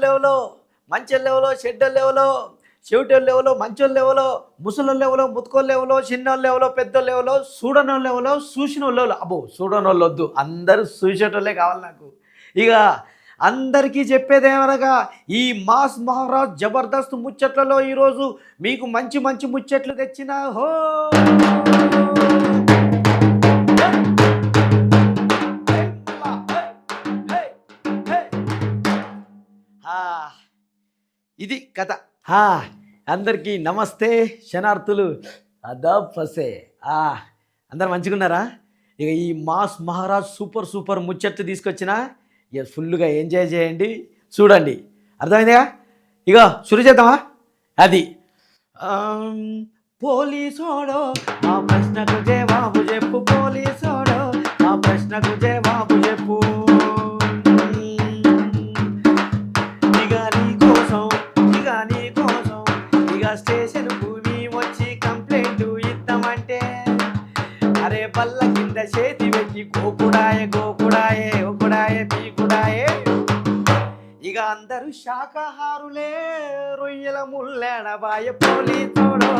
లెవెలో మంచోళ్ళ లెవెలో చెడ్డోళ్ళ లెవెలో చెవిటోళ్ళ లెవెలో మంచోళ్ళ లెవెలో ముసలోళ్ళ లెవెలో ముతుకోళ్ళ లెవెలో చిన్నోళ్ళ లెవెలో పెద్దోళ్ళ లెవెలో చూడనోళ్ళ లెవెలో చూసినోళ్ళ లెవెలో అబ్బో చూడనోళ్ళు వద్దు అందరూ చూసేటోళ్ళే కావాలి నాకు. ఇక అందరికీ చెప్పేదేమనగా ఈ మాస్ మహారాజ్ జబర్దస్త్ ముచ్చట్లలో ఈరోజు మీకు మంచి మంచి ముచ్చట్లు తెచ్చిన హో ఇది కథ. అందరికీ నమస్తే శనార్థులు అదాబ్ ఫసే. అందరు మంచిగున్నారా? ఇక ఈ మాస్ మహారాజ్ సూపర్ ముచ్చట్లు తీసుకొచ్చిన ఇక ఫుల్గా ఎంజాయ్ చేయండి, చూడండి. అర్థమైందిగా? ఇక శురు చేద్దామా? అది పోలీసోడో ఆ ప్రశ్నకు జవాబు చెప్పు, పోలీసోడో ఆ ప్రశ్నకు జవాబు చెప్పు, స్టేషన్ భూమి వచ్చి కంప్లైంట్ ఇద్దామంటే అరే బల్ల కింద చేతి పెట్టి గోకుడాయే పీకుడాయే. ఇక అందరూ శాకాహారులే రొయ్యల ముళ్ళేడబాయ, పోలీసోడో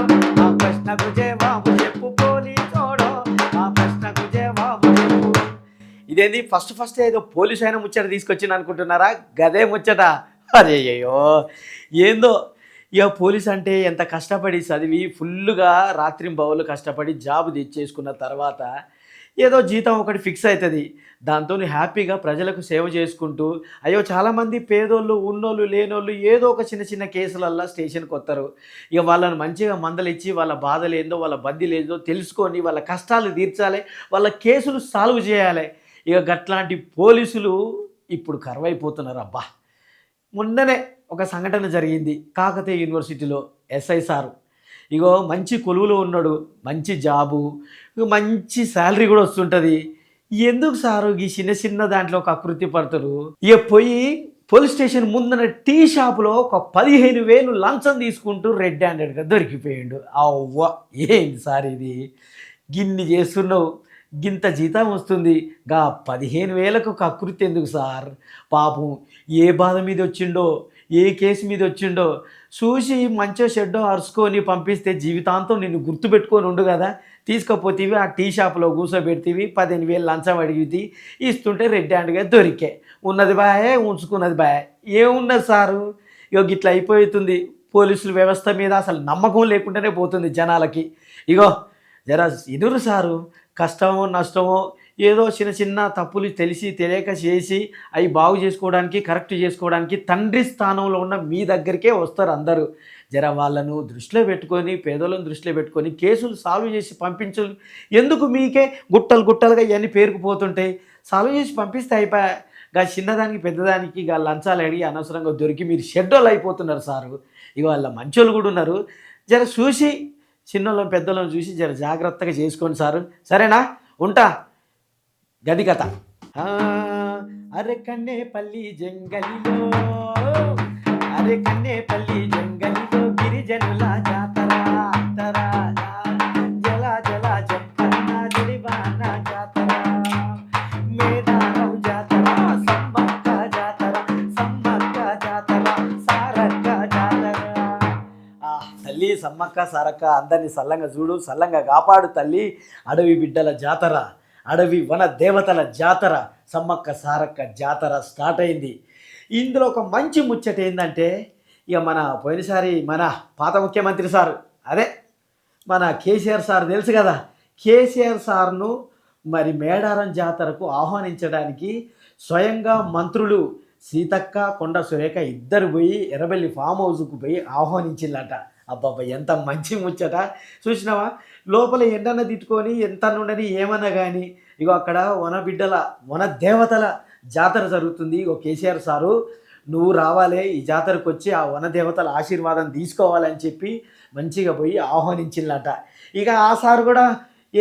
ఆ ప్రశ్నకు జవాబు చెప్పు, పోలీసోడో ఆ ప్రశ్నకు జవాబు చెప్పు. ఇదేంది ఫస్ట్ ఏదో పోలీసు అయినా ముచ్చట తీసుకొచ్చింది అనుకుంటున్నారా? గదే ముచ్చట. అయ్యో ఏందో. ఇక పోలీస్ అంటే ఎంత కష్టపడి చదివి ఫుల్గా రాత్రింబవళ్ళు కష్టపడి జాబ్ తెచ్చేసుకున్న తర్వాత ఏదో జీతం ఒకటి ఫిక్స్ అవుతుంది. దాంతో హ్యాపీగా ప్రజలకు సేవ చేసుకుంటూ అయ్యో చాలామంది పేదోళ్ళు ఉన్నోళ్ళు లేనోళ్ళు ఏదో ఒక చిన్న కేసులల్లో స్టేషన్కి వస్తారు. ఇక వాళ్ళని మంచిగా మందలిచ్చి వాళ్ళ బాధలు ఏందో వాళ్ళ బద్దీలు ఏందో తెలుసుకొని వాళ్ళ కష్టాలు తీర్చాలి, వాళ్ళ కేసులు సాల్వ్ చేయాలి. ఇక గట్లాంటి పోలీసులు ఇప్పుడు కరువైపోతున్నారు. అబ్బా మొన్ననే ఒక సంఘటన జరిగింది కాకతీయ యూనివర్సిటీలో. ఎస్ఐ సారు ఇగో మంచి కొలువులో ఉన్నాడు, మంచి జాబు, మంచి శాలరీ కూడా వస్తుంటుంది. ఎందుకు సారు ఈ చిన్న దాంట్లో ఒక అకృతి పడతారు? ఇక పోయి పోలీస్ స్టేషన్ ముందున్న టీ షాపులో ఒక 15,000 లంచం తీసుకుంటూ రెడ్ హ్యాండెడ్గా దొరికిపోయాడు. అవ్వ ఏంటి సార్ ఇది, గిన్ని చేస్తున్నావు, గింత జీతం వస్తుంది, గా 15,000కు ఒక అకృతి ఎందుకు సార్? పాపం ఏ బాధ మీద వచ్చిండో, ఏ కేసు మీద వచ్చిండో చూసి మంచిగా షెడ్డో అరుచుకొని పంపిస్తే జీవితాంతం నిన్ను గుర్తుపెట్టుకొని ఉండు కదా. తీసుకపోతేవి ఆ టీ షాప్లో కూర్చోబెడితేవి 15,000 లంచం అడిగితే ఇస్తుంటే రెడ్ హ్యాండ్గా దొరికే. ఉన్నది బాయే, ఉంచుకున్నది బాయే. ఏమున్నది సారు? ఇగో గిట్లా అయిపోతుంది. పోలీసుల వ్యవస్థ మీద అసలు నమ్మకం లేకుండానే పోతుంది జనాలకి. ఇగో జరా ఎదురు సారు, కష్టమో నష్టమో ఏదో చిన్న తప్పులు తెలిసి తెలియక చేసి అవి బాగు చేసుకోవడానికి కరెక్ట్ చేసుకోవడానికి తండ్రి స్థానంలో ఉన్న మీ దగ్గరికే వస్తారు అందరూ. జర వాళ్ళను దృష్టిలో పెట్టుకొని పేదలను దృష్టిలో పెట్టుకొని కేసులు సాల్వ్ చేసి పంపించు. ఎందుకు మీకే గుట్టలుగా ఇవన్నీ పేరుకుపోతుంటాయి? సాల్వ్ చేసి పంపిస్తే అయిపోయా. గా చిన్నదానికి పెద్దదానికి గా లంచాలు అడిగి అనవసరంగా దొరికి మీరు షెడ్యూల్ అయిపోతున్నారు సారు. ఇక వాళ్ళ మంచోళ్ళు కూడా ఉన్నారు. జర చూసి చిన్నోళ్ళని పెద్దోళ్ళని చూసి జర జాగ్రత్తగా చేసుకోండి సారు. సరేనా? ఉంటా. గది కథ. అరే కన్నేపల్లి జంగలిలో, అరే కన్నేపల్లి జంగలిలో గిరిజనుల జాతర, జల జంపన్న జడివాన జాతర, మేడారం జాతర, సమ్మక్క జాతర, సారక్క జాతర. తల్లి సమ్మక్క సారక్క అందరినీ సల్లంగా చూడు, సల్లంగా కాపాడు తల్లి. అడవి బిడ్డల జాతర, అడవి వన దేవతల జాతర, సమ్మక్క సారక్క జాతర స్టార్ట్ అయింది. ఇందులో ఒక మంచి ముచ్చట ఏంటంటే, ఇక మన పోయినసారి మన పాత ముఖ్యమంత్రి సార్, అదే మన కేసీఆర్ సార్ తెలుసు కదా. కేసీఆర్ సార్ను మరి మేడారం జాతరకు ఆహ్వానించడానికి స్వయంగా మంత్రులు సీతక్క కొండ సురేఖ ఇద్దరు పోయి ఎర్రబెల్లి ఫామ్ హౌస్కు పోయి ఆహ్వానించిందట. అబ్బాబ్బా ఎంత మంచి ముచ్చట చూసినావా? లోపల ఎండన తిట్టుకొని ఎంత నుండని ఏమన్నా కానీ ఇగో అక్కడ వన దేవతల జాతర జరుగుతుంది. ఇగో కేసీఆర్ సారు నువ్వు రావాలి, ఈ జాతరకు వచ్చి ఆ వన దేవతల ఆశీర్వాదం తీసుకోవాలని చెప్పి మంచిగా పోయి ఆహ్వానించిందట. ఇక ఆ సారు కూడా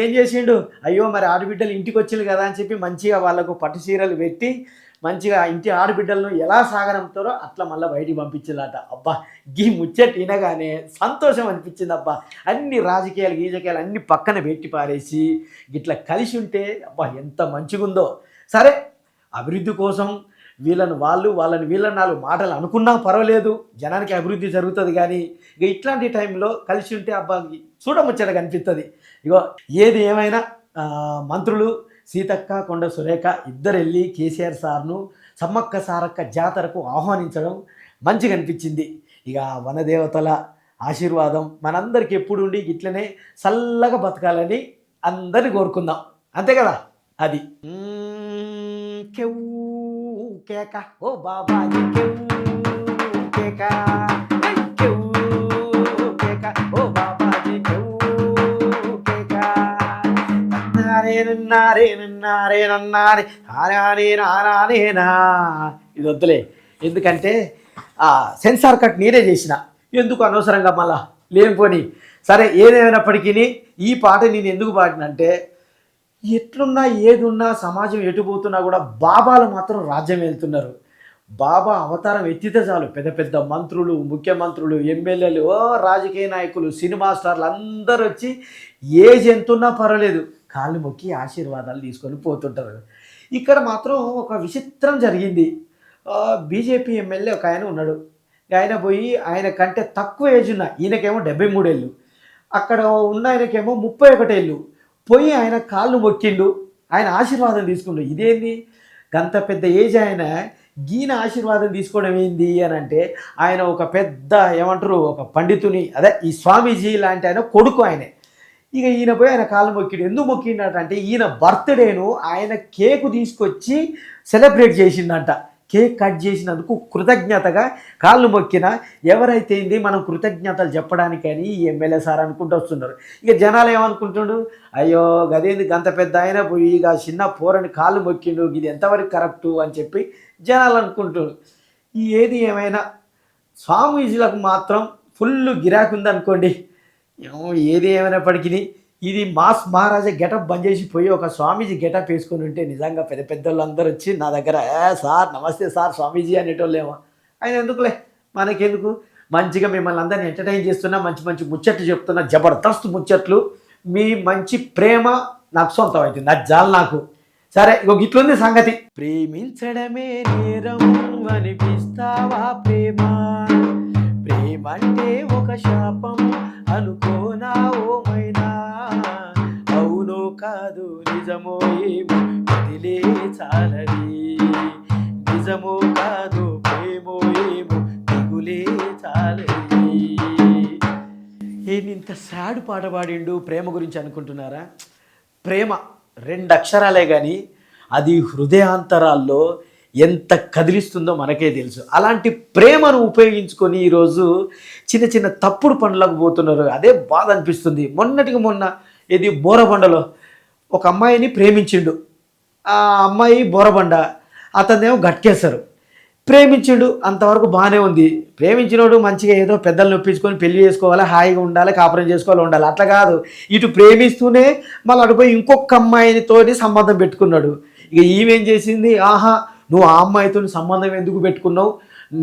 ఏం చేసిండు, అయ్యో మరి ఆడబిడ్డలు ఇంటికి వచ్చిండు కదా అని చెప్పి మంచిగా వాళ్ళకు పట్టు చీరలు పెట్టి మంచిగా ఇంటి ఆడబిడ్డలను ఎలా సాగనంతారో అట్లా మళ్ళీ బయటికి పంపించిందట. అబ్బా గీ ముచ్చట వినగానే సంతోషం అనిపించింది. అబ్బా అన్ని రాజకీయాలు అన్ని పక్కన పెట్టి పారేసి గిట్లా కలిసి ఉంటే అబ్బా ఎంత మంచిగుందో. సరే అభివృద్ధి కోసం వీళ్ళని వాళ్ళు వాళ్ళని వీళ్ళని 4 మాటలు అనుకున్నా పర్వాలేదు, జనానికి అభివృద్ధి జరుగుతుంది. కానీ ఇక ఇట్లాంటి టైంలో కలిసి ఉంటే అబ్బా చూడముచ్చటగా అనిపిస్తుంది. ఇగో ఏది ఏమైనా మంత్రులు సీతక్క కొండ సురేఖ ఇద్దరు వెళ్ళి కేసీఆర్ సార్ను సమ్మక్క సారక్క జాతరకు ఆహ్వానించడం మంచిగా అనిపించింది. ఇక వనదేవతల ఆశీర్వాదం మనందరికి ఎప్పుడు ఉండి ఇట్లనే చల్లగా బతకాలని అందరిని కోరుకుందాం, అంతే కదా. అది కెవ్వు కేక ఓ బాబాజీ కెవ్వు కేక కెవ్వు కేక ఓ బాబాజీ కెవ్వు కేక నన్నారే నన్నారే నన్నారే నన్నారే నారానే నారానేనా. ఇది వద్దులే, ఎందుకంటే సెన్సార్ కట్ నేనే చేసిన, ఎందుకు అనవసరంగా మళ్ళా లేనిపోని. సరే ఏదేమైనప్పటికీ ఈ పాట నేను ఎందుకు పాడినంటే ఎట్లున్నా ఏదున్నా సమాజం ఎటుపోతున్నా కూడా బాబాలు మాత్రం రాజ్యం వెళ్తున్నారు. బాబా అవతారం ఎత్తితే చాలు పెద్ద పెద్ద మంత్రులు ముఖ్యమంత్రులు ఎమ్మెల్యేలు రాజకీయ నాయకులు సినిమా స్టార్లు అందరూ వచ్చి ఏజ్ ఎంతున్నా పర్వాలేదు కాళ్ళు మొక్కి ఆశీర్వాదాలు తీసుకొని పోతుంటారు. ఇక్కడ మాత్రం ఒక విచిత్రం జరిగింది. బీజేపీ ఎమ్మెల్యే ఒక ఆయన ఉన్నాడు, ఆయన పోయి ఆయన కంటే తక్కువ ఏజ్ ఉన్న ఈయనకేమో 73 ఏళ్ళు, అక్కడ ఉన్న ఆయనకేమో 31 ఏళ్ళు పోయి ఆయన కాళ్ళు మొక్కిండు, ఆయన ఆశీర్వాదం తీసుకుండు. ఇదేంది గంత పెద్ద ఏజ్ ఆయన గీన ఆశీర్వాదం తీసుకోవడం ఏంది అని అంటే, ఆయన ఒక పెద్ద ఏమంటారు ఒక పండితుని అదే ఈ స్వామీజీ లాంటి ఆయన కొడుకు ఆయనే. ఇక ఈయన పోయి ఆయన కాళ్ళు మొక్కిండు. ఎందుకు మొక్కిండటంటే ఈయన బర్త్డేను ఆయన కేకు తీసుకొచ్చి సెలబ్రేట్ చేసిండంట. కేక్ కట్ చేసినందుకు కృతజ్ఞతగా కాళ్ళు మొక్కిన ఎవరైతే ఏంది మనం కృతజ్ఞతలు చెప్పడానికని ఈ ఎమ్మెల్యే సార్ అనుకుంటూ వస్తున్నారు. ఇక జనాలు ఏమనుకుంటుండు, అయ్యో గదేంది గంత పెద్ద ఆయన పోయి ఇక చిన్న పోరని కాళ్ళు మొక్కిండు, ఇది ఎంతవరకు కరెక్టు అని చెప్పి జనాలు అనుకుంటున్నారు. ఈ ఏది ఏమైనా స్వామీజీలకు మాత్రం ఫుల్ గిరాకీ ఉందనుకోండి. ఏది ఏమైనప్పటికీ ఇది మాస్ మహారాజా గెటప్ బంద్ చేసి పోయి ఒక స్వామీజీ గెటప్ వేసుకొని ఉంటే నిజంగా పెద్ద పెద్దోళ్ళు అందరూ వచ్చి నా దగ్గర సార్ నమస్తే సార్ స్వామీజీ అనేటోళ్ళేమో. ఆయన ఎందుకులే మనకెందుకు, మంచిగా మిమ్మల్ని అందరినీ ఎంటర్టైన్ చేస్తున్నా, మంచి మంచి ముచ్చట్లు చెప్తున్నా, జబర్దస్త్ ముచ్చట్లు, మీ మంచి ప్రేమ నాకు సొంతం అవుతుంది, అది చాలు నాకు. సరే ఇగో ఇట్లుంది సంగతి. ప్రేమించడమే నేరం అనిపిస్తావా ప్రేమ, ప్రేమంటే ఒక శాపం అనుకోనా ఓమైనా, అవునో కాదు నిజమో ఏమో వదిలే చాలది, నిజమో కాదు ప్రేమో ఏమో దిగులే చాలది. ఇంత సాడ్ పాట పాడిండు ప్రేమ గురించి అనుకుంటున్నారా? ప్రేమ 2 అక్షరాలే కానీ అది హృదయాంతరాల్లో ఎంత కదిలిస్తుందో మనకే తెలుసు. అలాంటి ప్రేమను ఉపయోగించుకొని ఈరోజు చిన్న చిన్న తప్పుడు పనులకు పోతున్నారు. అదే బాధ అనిపిస్తుంది. మొన్నటికి మొన్న ఇది బోరబండలో ఒక అమ్మాయిని ప్రేమించిండు, ఆ అమ్మాయి బోరబండ, అతనేమో గట్కేశారు. ప్రేమించిండు, అంతవరకు బాగానే ఉంది. ప్రేమించినోడు మంచిగా ఏదో పెద్దలు నొప్పించుకొని పెళ్లి చేసుకోవాలి, హాయిగా ఉండాలి, కాపురం చేసుకోవాలి, ఉండాలి. అట్లా కాదు, ఇటు ప్రేమిస్తూనే మళ్ళీ అటుపోయి ఇంకొక అమ్మాయితో సంబంధం పెట్టుకున్నాడు. ఇక ఈమెం చేసింది, ఆహా నువ్వు ఆ అమ్మాయితో సంబంధం ఎందుకు పెట్టుకున్నావు,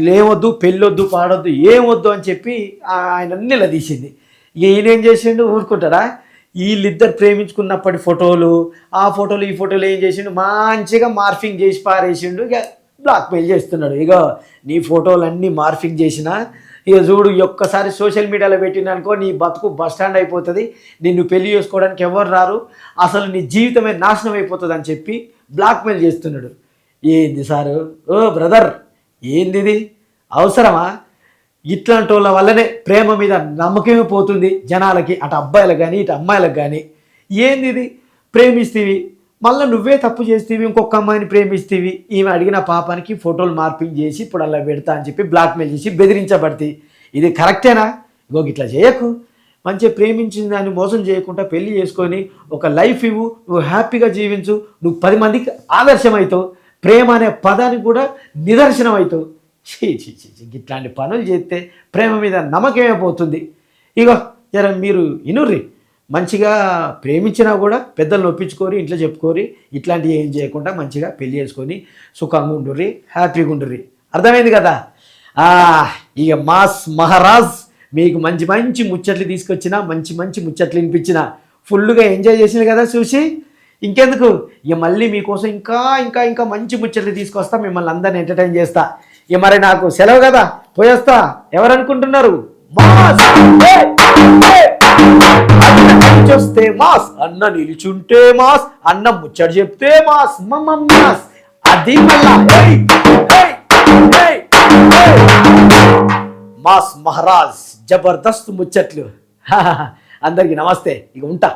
లేవద్దు పెళ్ళొద్దు పాడొద్దు ఏమొద్దు అని చెప్పి ఆయన అన్ని తీసింది. ఇక ఈయనేం చేసిండు, ఊరుకుంటాడా? వీళ్ళిద్దరు ప్రేమించుకున్నప్పటి ఫోటోలు, ఆ ఫోటోలు ఈ ఫోటోలు ఏం చేసిండు, మంచిగా మార్ఫింగ్ చేసి పారేసిండు. ఇక బ్లాక్మెయిల్ చేస్తున్నాడు. ఇక నీ ఫోటోలన్నీ మార్ఫింగ్ చేసిన ఇక చూడు ఒక్కసారి సోషల్ మీడియాలో పెట్టిననుకో నీ బతుకు బస్టాండ్ అయిపోతుంది, నిన్ను పెళ్లి చేసుకోవడానికి ఎవరు రారు, అసలు నీ జీవితమే నాశనం అయిపోతుంది అని చెప్పి బ్లాక్మెయిల్ చేస్తున్నాడు. ఏంది సారు, ఓ బ్రదర్ ఏంది ఇది అవసరమా? ఇట్లాంటి వాళ్ళ వల్లనే ప్రేమ మీద నమ్మకమే పోతుంది జనాలకి, అటు అబ్బాయిలకు కానీ ఇటు అమ్మాయిలకు కానీ. ఏంది ఇది, ప్రేమిస్తీవి మళ్ళీ నువ్వే తప్పు చేస్తేవి, ఇంకొక అమ్మాయిని ప్రేమిస్తేవి, ఈమె అడిగిన పాపానికి ఫోటోలు మార్పింగ్ చేసి ఇప్పుడు అలా పెడతా అని చెప్పి బ్లాక్మెయిల్ చేసి బెదిరించబడితే ఇది కరెక్టేనా? ఇంకొక ఇట్లా చేయకు, మంచిగా ప్రేమించిన దాన్ని మోసం చేయకుండా పెళ్లి చేసుకొని ఒక లైఫ్ ఇవ్వు, నువ్వు హ్యాపీగా జీవించు, నువ్వు 10 మందికి ఆదర్శం అవుతావు, ప్రేమ అనే పదానికి కూడా నిదర్శనం అవుతావు. ఇట్లాంటి పనులు చేస్తే ప్రేమ మీద నమ్మకమే పోతుంది. ఇగో జర మీరు ఇనుర్రి, మంచిగా ప్రేమించినా కూడా పెద్దలు నొప్పించుకోరి, ఇంట్లో చెప్పుకోరి, ఇట్లాంటివి ఏం చేయకుండా మంచిగా పెళ్లి చేసుకొని సుఖంగా ఉండుర్రి, హ్యాపీగా ఉండుర్రి. అర్థమైంది కదా? ఇక మాస్ మహారాజ్ మీకు మంచి మంచి ముచ్చట్లు తీసుకొచ్చిన, మంచి మంచి ముచ్చట్లు వినిపించిన, ఫుల్గా ఎంజాయ్ చేసిన కదా చూసి. ఇంకెందుకు ఇక మళ్ళీ మీకోసం ఇంకా ఇంకా ఇంకా మంచి ముచ్చట్లు తీసుకొస్తా, మిమ్మల్ని అందరిని ఎంటర్టైన్ చేస్తా. ఇక మరి నాకు సెలవు కదా, పోయేస్తా. ఎవరనుకుంటున్నారు? మాస్! చూస్తే మాస్, అన్న నిలుచుంటే మాస్, అన్న ముచ్చట చెప్తే మాస్, మాస్ అది మళ్ళా మాస్ మహారాజ్ జబర్దస్త్ ముచ్చట్లు. అందరికి నమస్తే, ఇక ఉంటా.